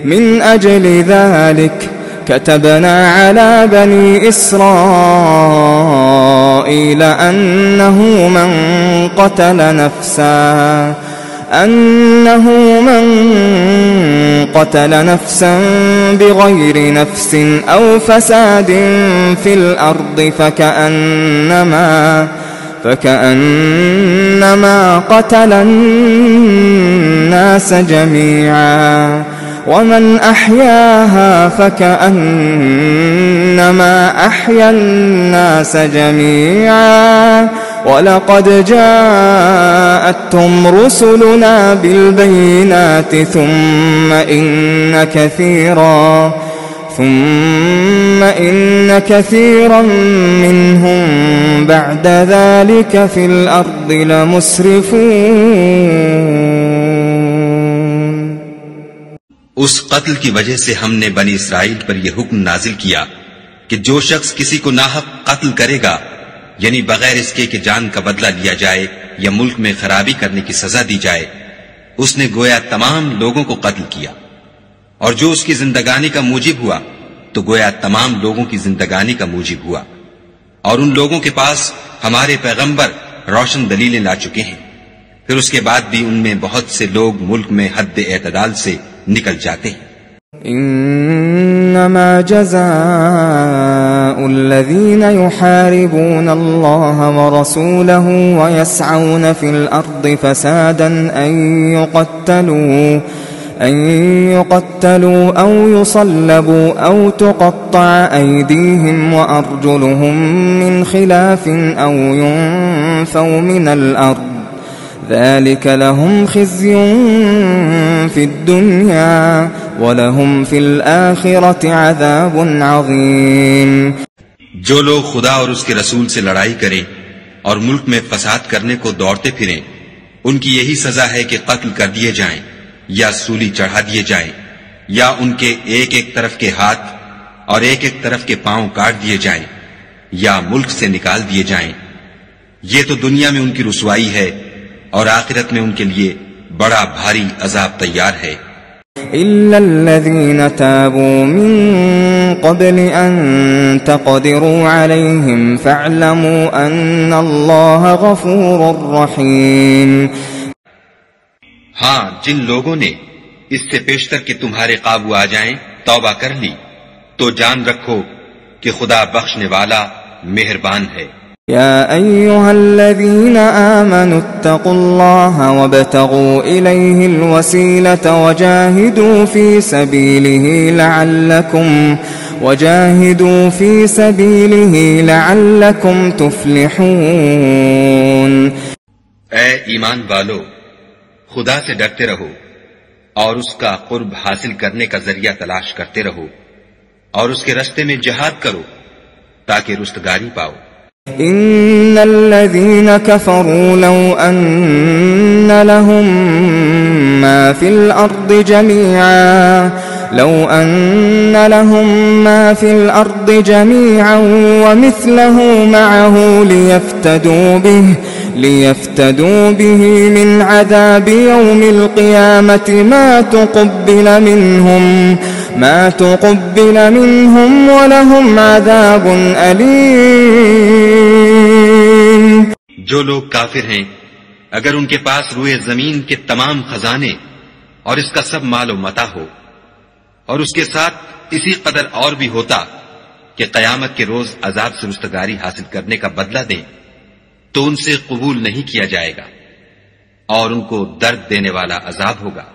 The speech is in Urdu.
من أجل ذلك كتبنا على بني إسرائيل أنه من قتل نفسا بغير نفس أو فساد في الأرض فكأنما قتل الناس جميعا ومن أحياها فكأنما أحيا الناس جميعا ولقد جاءتهم رسلنا بالبينات ثم إن كثيرا منهم بعد ذلك في الأرض لمسرفون۔ اس قتل کی وجہ سے ہم نے بنی اسرائیل پر یہ حکم نازل کیا کہ جو شخص کسی کو ناحق قتل کرے گا، یعنی بغیر اس کے کہ جان کا بدلہ لیا جائے یا ملک میں خرابی کرنے کی سزا دی جائے، اس نے گویا تمام لوگوں کو قتل کیا، اور جو اس کی زندگانی کا موجب ہوا تو گویا تمام لوگوں کی زندگانی کا موجب ہوا، اور ان لوگوں کے پاس ہمارے پیغمبر روشن دلیلیں لا چکے ہیں، پھر اس کے بعد بھی ان میں بہت سے لوگ ملک میں حد اعتدال سے نکل جاتے ہیں۔ انما جزاء الذين يحاربون الله ورسوله ويسعون في الأرض فسادا أن يقتلوا أو يصلبوا أو تقطع أيديهم وأرجلهم من خلاف أو ينفوا من الأرض ذلك لهم خزي في الدنيا ولهم في الآخرة عذاب عظيم۔ جو لوگ خدا اور اس کے رسول سے لڑائی کریں اور ملک میں فساد کرنے کو دوڑتے پھریں، ان کی یہی سزا ہے کہ قتل کر دیے جائیں یا سولی چڑھا دیے جائیں، یا ان کے ایک ایک طرف کے ہاتھ اور ایک ایک طرف کے پاؤں کاٹ دیے جائیں یا ملک سے نکال دیے جائیں۔ یہ تو دنیا میں ان کی رسوائی ہے، اور آخرت میں ان کے لیے بڑا بھاری عذاب تیار ہے۔ إلا الذين تابوا من قبل أن تقدروا عليهم فاعلموا أن الله غفور رحيم۔ ہاں، جن لوگوں نے اس سے پیشتر کہ تمہارے قابو آ جائیں توبہ کر لی تو جان رکھو کہ خدا بخشنے والا مہربان ہے۔ يا أيها الذين آمنوا اتقوا الله وابتغوا إليه الوسيلة وجاهدوا في سبيله لعلكم تفلحون۔ اے ایمان والو، خدا سے ڈرتے رہو اور اس کا قرب حاصل کرنے کا ذریعہ تلاش کرتے رہو، اور اس کے رستے میں جہاد کرو تاکہ رستگاری پاؤ۔ ان الذين كفروا لو ان لهم ما في الارض جميعا ومثله معه ليفتدوا به من عذاب يوم القيامة ما تقبل منهم ولهم عذاب أليم۔ جو لوگ کافر ہیں، اگر ان کے پاس روئے زمین کے تمام خزانے اور اس کا سب مال و متاع ہو، اور اس کے ساتھ اسی قدر اور بھی ہوتا کہ قیامت کے روز عذاب سے رستگاری حاصل کرنے کا بدلہ دیں، تو ان سے قبول نہیں کیا جائے گا، اور ان کو درد دینے والا عذاب ہوگا۔